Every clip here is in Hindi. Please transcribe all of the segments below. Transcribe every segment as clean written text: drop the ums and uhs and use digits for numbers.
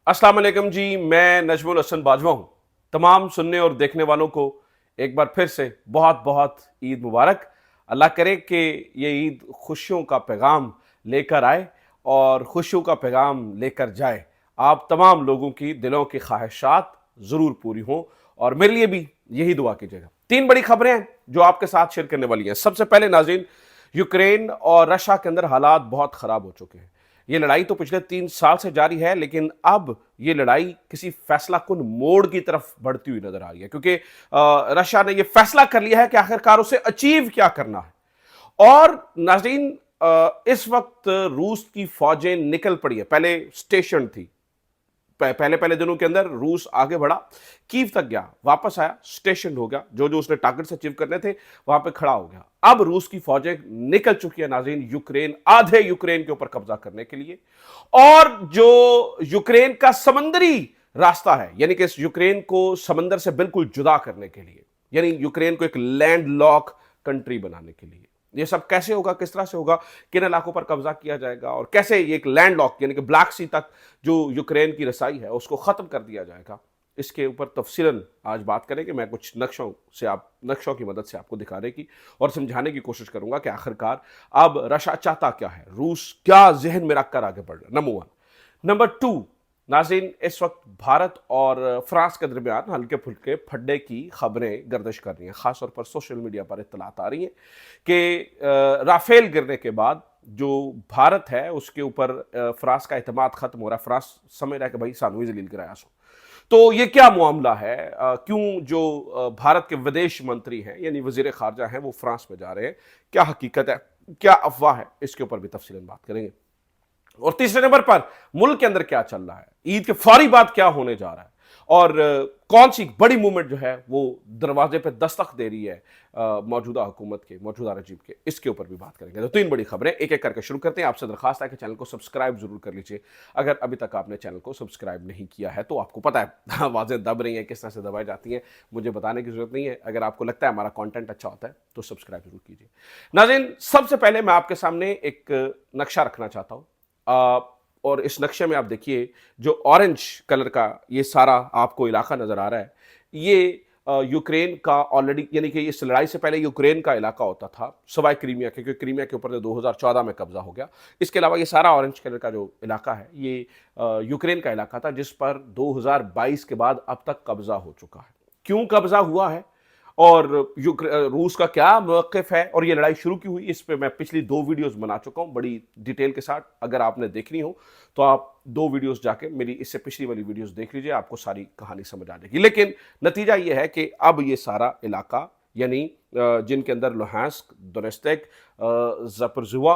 अस्सलाम वालेकुम जी, मैं नजमुल हसन बाजवा हूँ। तमाम सुनने और देखने वालों को एक बार फिर से बहुत बहुत ईद मुबारक। अल्लाह करे कि ये ईद खुशियों का पैगाम लेकर आए और खुशियों का पैगाम लेकर जाए। आप तमाम लोगों की दिलों की ख्वाहिशात ज़रूर पूरी हों और मेरे लिए भी यही दुआ कीजिएगा। तीन बड़ी खबरें हैं जो आपके साथ शेयर करने वाली हैं। सबसे पहले नाज़रीन, यूक्रेन और रशिया के अंदर हालात बहुत ख़राब हो चुके हैं। ये लड़ाई तो पिछले 3 साल से जारी है, लेकिन अब ये लड़ाई किसी फैसला कुन मोड़ की तरफ बढ़ती हुई नजर आ रही है, क्योंकि रशिया ने यह फैसला कर लिया है कि आखिरकार उसे अचीव क्या करना है। और नाज़रीन, इस वक्त रूस की फौजें निकल पड़ी है। पहले स्टेशन थी, पहले पहले दिनों के अंदर रूस आगे बढ़ा, कीव तक गया, वापस आया, स्टेशन हो गया, जो जो उसने टारगेट्स अचीव करने थे वहां पे खड़ा हो गया। अब रूस की फौजें निकल चुकी है नाज़रीन यूक्रेन, आधे यूक्रेन के ऊपर कब्जा करने के लिए। और जो यूक्रेन का समंदरी रास्ता है, यानी कि इस यूक्रेन को समंदर से बिल्कुल जुदा करने के लिए, यानी यूक्रेन को एक लैंड लॉक कंट्री बनाने के लिए, ये सब कैसे होगा, किस तरह से होगा, किन इलाकों पर कब्जा किया जाएगा और कैसे ये एक लैंड लॉक यानी कि ब्लैक सी तक जो यूक्रेन की रसाई है उसको खत्म कर दिया जाएगा, इसके ऊपर तफसीलन आज बात करेंगे। मैं कुछ नक्शों की मदद से आपको दिखाने की और समझाने की कोशिश करूंगा कि आखिरकार अब रशिया चाहता क्या है, रूस क्या जहन में रखकर आगे बढ़ रहा है, नंबर वन। नंबर टू, नाज़रीन, इस वक्त भारत और फ्रांस के दरमियान हल्के फुल्के फड्डे की खबरें गर्दिश कर रही हैं। खासतौर पर सोशल मीडिया पर इत्तलात आ रही हैं कि राफेल गिरने के बाद जो भारत है उसके ऊपर फ्रांस का एतमाद खत्म हो रहा है। फ्रांस समझ रहा है कि भाई सानू ही जलील गिराया सो। तो ये क्या मामला है, क्यों जो भारत के विदेश मंत्री हैं यानी वजीर खारजा हैं वो फ्रांस में जा रहे हैं, क्या हकीकत है, क्या अफवाह है, इसके ऊपर भी तफसीलन बात करेंगे। और तीसरे नंबर पर मुल्क के अंदर क्या चल रहा है, ईद के फौरी बाद क्या होने जा रहा है और कौन सी बड़ी मूवमेंट जो है वो दरवाजे पे दस्तक दे रही है मौजूदा हुकूमत के, मौजूदा रजीब के, इसके ऊपर भी बात करेंगे। तो तीन बड़ी खबरें एक एक करके शुरू करते हैं। आपसे दरखास्त है कि चैनल को सब्सक्राइब जरूर कर लीजिए अगर अभी तक आपने चैनल को सब्सक्राइब नहीं किया है। तो आपको पता है आवाजें दब रही हैं, किस तरह से दबाई जाती हैं, मुझे बताने की जरूरत नहीं है। अगर आपको लगता है हमारा कंटेंट अच्छा होता है तो सब्सक्राइब जरूर कीजिए। नाज़रीन, सबसे पहले मैं आपके सामने एक नक्शा रखना चाहता हूं, और इस नक्शे में आप देखिए जो ऑरेंज कलर का ये सारा आपको इलाका नजर आ रहा है, ये यूक्रेन का ऑलरेडी, यानी कि इस लड़ाई से पहले यूक्रेन का इलाका होता था सवाई क्रीमिया के, क्योंकि क्रीमिया के ऊपर तो 2014 में कब्जा हो गया। इसके अलावा ये सारा ऑरेंज कलर का जो इलाका है ये यूक्रेन का इलाका था, जिस पर 2022 के बाद अब तक कब्जा हो चुका है। क्यों कब्जा हुआ है और रूस का क्या मौक़िफ़ है और ये लड़ाई शुरू क्यों हुई, इस पे मैं पिछली 2 वीडियोस बना चुका हूं बड़ी डिटेल के साथ। अगर आपने देखनी हो तो आप 2 वीडियोस जाके मेरी इससे पिछली वाली वीडियोस देख लीजिए, आपको सारी कहानी समझ आ जाएगी। लेकिन नतीजा ये है कि अब ये सारा इलाका, यानी जिनके अंदर लुहांस्क, दोनेत्स्क, ज़पोरिज़्हिया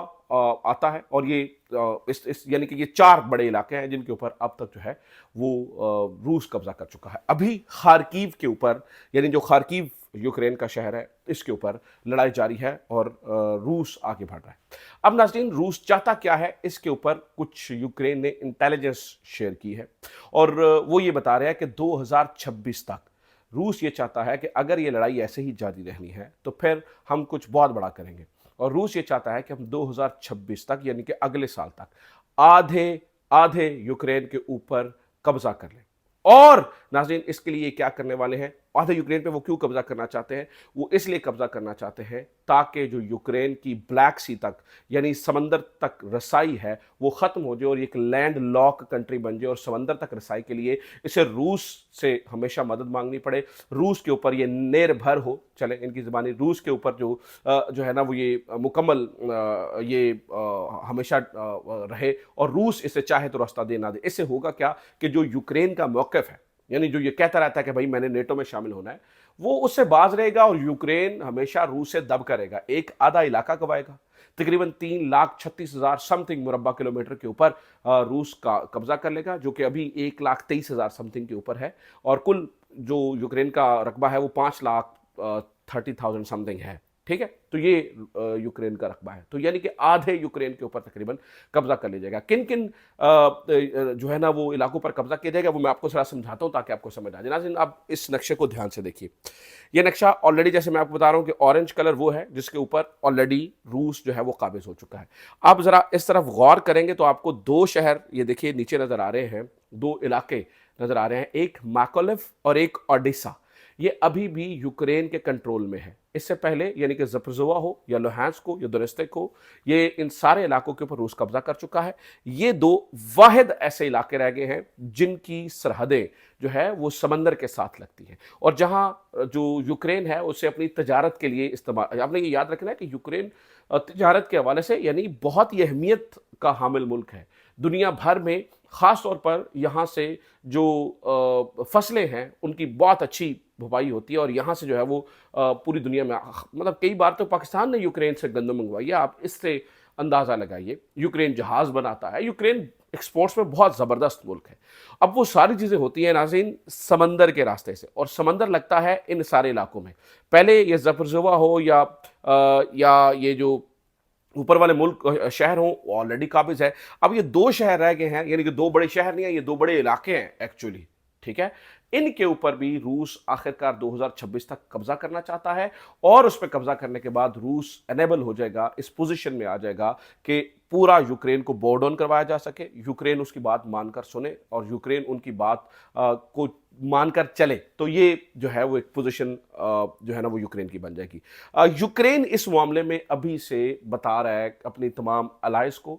आता है, और ये इस यानी कि ये 4 बड़े इलाके हैं जिनके ऊपर अब तक जो है वो रूस कब्जा कर चुका है। अभी खार्किव के ऊपर, यानी जो खार्किव यूक्रेन का शहर है, इसके ऊपर लड़ाई जारी है और रूस आगे बढ़ रहा है। अब नाज़रीन, रूस चाहता क्या है, इसके ऊपर कुछ यूक्रेन ने इंटेलिजेंस शेयर की है और वो ये बता रहे हैं कि 2026 तक रूस ये चाहता है कि अगर ये लड़ाई ऐसे ही जारी रहनी है तो फिर हम कुछ बहुत बड़ा करेंगे। और रूस ये चाहता है कि हम 2026 तक, यानी कि अगले साल तक, आधे आधे यूक्रेन के ऊपर कब्जा कर लें। और नाज़रीन, इसके लिए क्या करने वाले हैं, आधे यूक्रेन पे वो क्यों कब्जा करना चाहते हैं, वो इसलिए कब्जा करना चाहते हैं ताकि जो यूक्रेन की ब्लैक सी तक, यानी समंदर तक रसाई है, वो खत्म हो जाए और एक लैंड लॉक कंट्री बन जाए। और समंदर तक रसाई के लिए इसे रूस से हमेशा मदद मांगनी पड़े, रूस के ऊपर ये निर्भर हो, चले इनकी ज़बानी, रूस के ऊपर जो है ना वो ये मुकम्मल हमेशा रहे, और रूस इसे चाहे तो रास्ता दे ना दे। इससे होगा क्या कि जो यूक्रेन का मौक़िफ़ है, यानी जो ये कहता रहता है कि भाई मैंने नेटो में शामिल होना है, वो उससे बाज रहेगा और यूक्रेन हमेशा रूस से दब करेगा, एक आधा इलाका गवाएगा। तकरीबन 3,36,000 समथिंग मुरब्बा किलोमीटर के ऊपर रूस का कब्जा कर लेगा, जो कि अभी 1,23,000 समथिंग के ऊपर है, और कुल जो यूक्रेन का रकबा है वो 5,30,000 समथिंग है। ठीक है, तो ये यूक्रेन का रकबा है। तो यानी कि आधे यूक्रेन के ऊपर तकरीबन कब्जा कर लिया जाएगा। किन किन जो है ना वो इलाकों पर कब्जा किया जाएगा वो मैं आपको थोड़ा समझाता हूं ताकि आपको समझ आ जाए। नाज़रीन, आप इस नक्शे को ध्यान से देखिए। ये नक्शा ऑलरेडी, जैसे मैं आपको बता रहा हूं कि ऑरेंज कलर वो है जिसके ऊपर ऑलरेडी रूस जो है वो काबिज हो चुका है। आप जरा इस तरफ गौर करेंगे तो आपको दो शहर ये देखिए नीचे नजर आ रहे हैं, दो इलाके नजर आ रहे हैं, एक माकोलिव और एक ओडेसा। ये अभी भी यूक्रेन के कंट्रोल में है। इससे पहले यानी कि ज़पोरिज़्ज़िया हो या लुहांस्क हो या दोनेत्स्क हो, ये इन सारे इलाकों के ऊपर रूस कब्जा कर चुका है। ये दो वाहिद ऐसे इलाके रह गए हैं जिनकी सरहदें जो है वो समंदर के साथ लगती हैं और जहां जो यूक्रेन है उसे अपनी तजारत के लिए इस्तेमाल, आपने ये याद रखना है कि यूक्रेन तजारत के हवाले से यानी बहुत ही अहमियत का हामिल मुल्क है दुनिया भर में। ख़ास तौर पर यहाँ से जो फसलें हैं उनकी बहुत अच्छी भुपाई होती है और यहाँ से जो है वो पूरी दुनिया में, मतलब कई बार तो पाकिस्तान ने यूक्रेन से गंदम मंगवाई है। आप इससे अंदाज़ा लगाइए। यूक्रेन जहाज़ बनाता है, यूक्रेन एक्सपोर्ट्स में बहुत ज़बरदस्त मुल्क है। अब वो सारी चीज़ें होती हैं नाज़रीन समंदर के रास्ते से, और समंदर लगता है इन सारे इलाकों में। पहले ये ज़पोरिज़्ज़िया हो या ये जो ऊपर वाले मुल्क शहर हों वो ऑलरेडी काबिज है। अब ये दो शहर रह गए हैं, यानी कि दो बड़े शहर नहीं है, ये दो बड़े इलाके हैं एक्चुअली, ठीक है। इनके ऊपर भी रूस आखिरकार 2026 तक कब्जा करना चाहता है और उस पर कब्जा करने के बाद रूस एनेबल हो जाएगा, इस पोजीशन में आ जाएगा कि पूरा यूक्रेन को बोर्ड ऑन करवाया जा सके, यूक्रेन उसकी बात मानकर सुने और यूक्रेन उनकी बात को मानकर चले। तो ये जो है वो एक पोजीशन जो है ना वो यूक्रेन की बन जाएगी। यूक्रेन इस मामले में अभी से बता रहा है अपनी तमाम अलाइज को,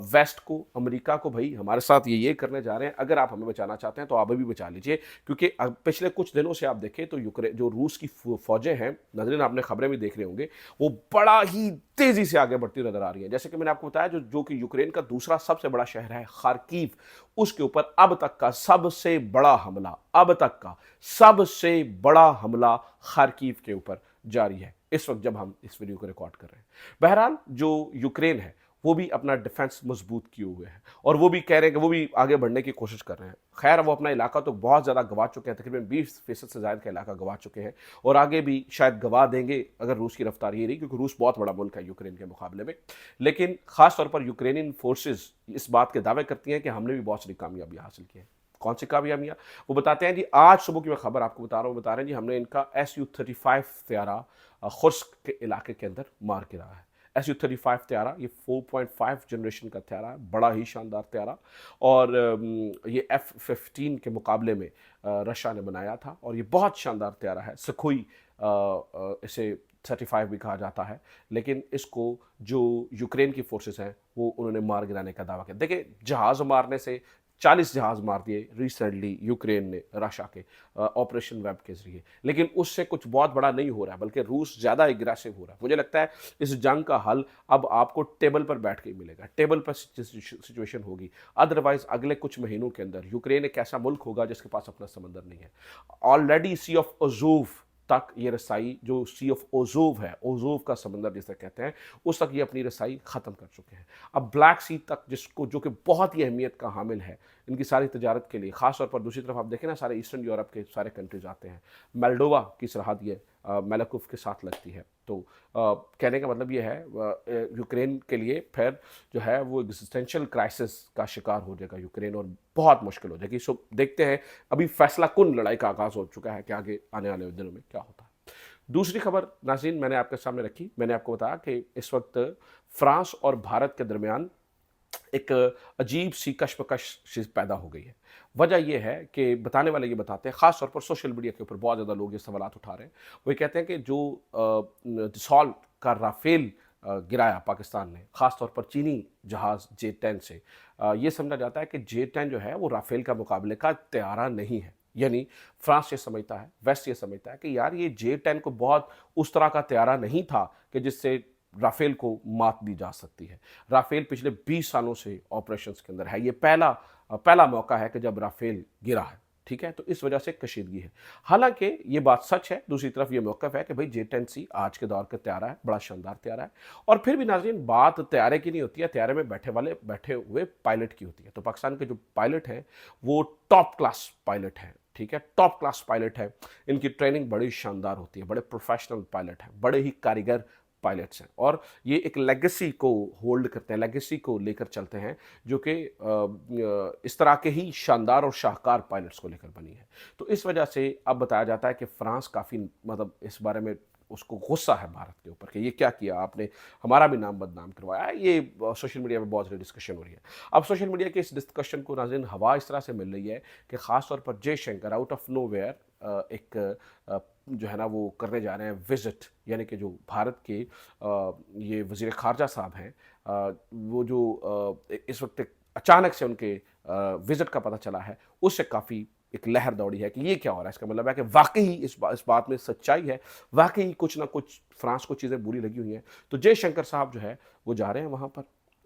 वेस्ट को, अमेरिका को, भाई हमारे साथ ये करने जा रहे हैं, अगर आप हमें बचाना चाहते हैं तो आप अभी बचा लीजिए। क्योंकि पिछले कुछ दिनों से आप देखें तो यूक्रेन जो रूस की फौजें हैं, नाज़रीन आपने खबरें भी देख रहे होंगे, वो बड़ा ही तेजी से आगे बढ़ती नजर आ रही है। जैसे कि मैंने आपको बताया जो कि यूक्रेन का दूसरा सबसे बड़ा शहर है खार्किव, उसके ऊपर अब तक का सबसे बड़ा हमला, अब तक का सबसे बड़ा हमला खार्किव के ऊपर जारी है इस वक्त जब हम इस वीडियो को रिकॉर्ड कर रहे हैं। बहरहाल जो यूक्रेन है वो भी अपना डिफेंस मजबूत किए हुए हैं और वो भी कह रहे हैं कि वो भी आगे बढ़ने की कोशिश कर रहे हैं। खैर वो अपना इलाका तो बहुत ज़्यादा गंवा चुके हैं, तकरीबन 20% से ज़्यादा का इलाका गंवा चुके हैं और आगे भी शायद गंवा देंगे अगर रूस की रफ्तार ये रही, क्योंकि रूस बहुत बड़ा मुल्क है यूक्रेन के मुकाबले में। लेकिन खासतौर पर यूक्रेनियन फोर्सेज इस बात के दावे करती हैं कि हमने भी बहुत सारी कामयाबियाँ हासिल की हैं। कौन सी कामयाबियाँ? वो बताते हैं जी, आज सुबह की मैं खबर आपको बता रहा हूँ, बता रहे हैं जी हमने इनका SU-35 तैयारा खुर्स्क के इलाके के अंदर मार गिरा है। SU-35 तैयारा ये 4.5 जनरेशन का तैयारा है, बड़ा ही शानदार तैयारा, और ये F-15 के मुकाबले में रशिया ने बनाया था और ये बहुत शानदार तैयारा है। सखोई इसे 35 भी कहा जाता है, लेकिन इसको जो यूक्रेन की फोर्सेस हैं वो उन्होंने मार गिराने का दावा किया। देखिए, जहाज़ मारने से 40 जहाज़ मार दिए रिसेंटली यूक्रेन ने रशिया के ऑपरेशन वेब के जरिए, लेकिन उससे कुछ बहुत बड़ा नहीं हो रहा है, बल्कि रूस ज़्यादा एग्रेसिव हो रहा है। मुझे लगता है इस जंग का हल अब आपको टेबल पर बैठ के ही मिलेगा, टेबल पर सिचुएशन होगी। अदरवाइज अगले कुछ महीनों के अंदर यूक्रेन एक ऐसा मुल्क होगा जिसके पास अपना समंदर नहीं है। ऑलरेडी सी ऑफ अजूव तक ये रसाई, जो सी ऑफ ओजोव है, ओजोव का समंदर जिसे कहते हैं, उस तक ये अपनी रसाई ख़त्म कर चुके हैं। अब ब्लैक सी तक, जिसको जो कि बहुत ही अहमियत का हामिल है इनकी सारी तजारत के लिए, ख़ास तौर पर दूसरी तरफ आप देखें ना, सारे ईस्टर्न यूरोप के सारे कंट्रीज आते हैं। मोल्डोवा की सरहद ये मेलाकुफ के साथ लगती है। तो कहने का मतलब ये है यूक्रेन के लिए फिर जो है वो एग्जिस्टेंशियल क्राइसिस का शिकार हो जाएगा यूक्रेन और बहुत मुश्किल हो जाएगी। सो देखते हैं, अभी फैसला कुन लड़ाई का आगाज़ हो चुका है कि आगे आने वाले दिनों में क्या होता है। दूसरी खबर नाज़रीन मैंने आपके सामने रखी, मैंने आपको बताया कि इस वक्त फ्रांस और भारत के दरमियान एक अजीब सी कशमकश पैदा हो गई है। वजह यह है कि बताने वाले ये बताते हैं, ख़ास तौर पर सोशल मीडिया के ऊपर बहुत ज़्यादा लोग ये सवालात उठा रहे हैं। वो कहते हैं कि जो दसॉल्ट का राफेल गिराया पाकिस्तान ने, ख़ास तौर पर चीनी जहाज़ J-10 से, ये समझा जाता है कि J-10 जो है वो राफेल का मुकाबले का तैयारा नहीं है। यानी फ्रांस ये समझता है, वेस्ट ये समझता है कि यार ये J-10 को बहुत उस तरह का तैयारा नहीं था कि जिससे राफेल को मात दी जा सकती है। राफेल पिछले 20 सालों से ऑपरेशंस के अंदर है, ये पहला मौका है कि जब राफेल गिरा है, ठीक है। तो इस वजह से कशीदगी है। हालांकि ये बात सच है, दूसरी तरफ ये मौक़िफ़ है कि भाई J-10C आज के दौर का तैयारा है, बड़ा शानदार तैयारा है। और फिर भी नाज़रीन बात तैयारे की नहीं होती है, तैयारे में बैठे हुए पायलट की होती है। तो पाकिस्तान के जो पायलट हैं वो टॉप क्लास पायलट हैं, ठीक है, टॉप क्लास पायलट है, इनकी ट्रेनिंग बड़ी शानदार होती है, बड़े प्रोफेशनल पायलट हैं, बड़े ही कारीगर पायलट्स हैं और ये एक लेगेसी को होल्ड करते हैं, लेगेसी को लेकर चलते हैं जो कि इस तरह के ही शानदार और शाहकार पायलट्स को लेकर बनी है। तो इस वजह से अब बताया जाता है कि फ्रांस काफ़ी मतलब इस बारे में उसको गुस्सा है भारत के ऊपर कि ये क्या किया आपने, हमारा भी नाम बदनाम करवाया। ये सोशल मीडिया पे बहुत ज़्यादा डिस्कशन हो रही है। अब सोशल मीडिया के इस डिस्कशन को नाज़रीन हवा इस तरह से मिल रही है कि ख़ास तौर पर जयशंकर आउट ऑफ नोवेयर एक जो है ना वो करने जा रहे हैं विजिट, यानी कि जो भारत के ये वज़ीर ख़ारजा साहब हैं, वो जो इस वक्त अचानक से उनके विजिट का पता चला है, उससे काफ़ी एक लहर दौड़ी है कि ये क्या हो रहा है। इसका मतलब है कि वाकई इस बात में सच्चाई है, वाकई कुछ ना कुछ फ्रांस को चीज़ें बुरी लगी हुई हैं। तो जयशंकर साहब जो है वो जा रहे हैं वहाँ पर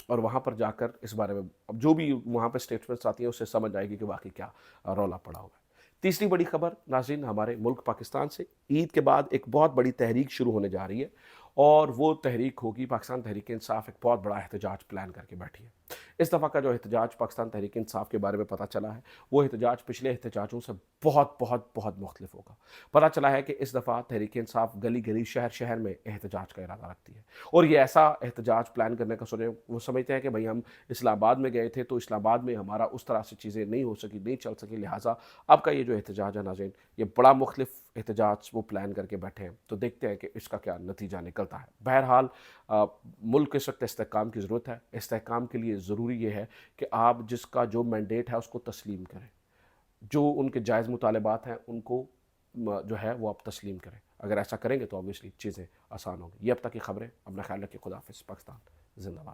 और वहाँ पर जाकर इस बारे में अब जो भी वहाँ पर स्टेटमेंट्स आती हैं उससे समझ आएगी कि वाकई क्या रौला पड़ा हुआ है। तीसरी बड़ी खबर नाज़रीन हमारे मुल्क पाकिस्तान से, ईद के बाद एक बहुत बड़ी तहरीक शुरू होने जा रही है और वो तहरीक होगी पाकिस्तान तहरीक इंसाफ एक बहुत बड़ा एहतजाज प्लान करके बैठी है। इस दफ़ा का जो एहतजाज पाकिस्तान तहरीक इंसाफ के बारे में पता चला है वो एहतजाज पिछले एहतजाजों से बहुत बहुत बहुत मुख्तलिफ होगा। पता चला है कि इस दफ़ा तहरीक इंसाफ गली गली शहर शहर में एहतजाज का इरादा रखती है और ये ऐसा एहतजाज प्लान करने का सोचे वो समझते हैं कि भाई हम इस्लामाबाद में गए थे तो इस्लामाबाद में हमारा उस तरह से चीज़ें नहीं हो सकी, नहीं चल सकी, लिहाजा अब का ये जो एहतजाज है नाज़रीन ये बड़ा मुख्तलिफ एहतजाज वो प्लान करके बैठे हैं। तो देखते हैं कि इसका क्या नतीजा निकलता है। बहरहाल मुल्क को इस वक्त इस्तेहकाम की ज़रूरत है। इस्तेहकाम के लिए ज़रूरी ये है कि आप जिसका जो मैंडेट है उसको तस्लीम करें, जो उनके जायज़ मुतालबात हैं उनको जो है वो आप तस्लीम करें। अगर ऐसा करेंगे तो ऑब्वियसली चीज़ें आसान होंगी। ये अब तक की खबरें, अपना ख्याल रखिए। खुदा हाफिज़। पाकिस्तान जिंदाबाद।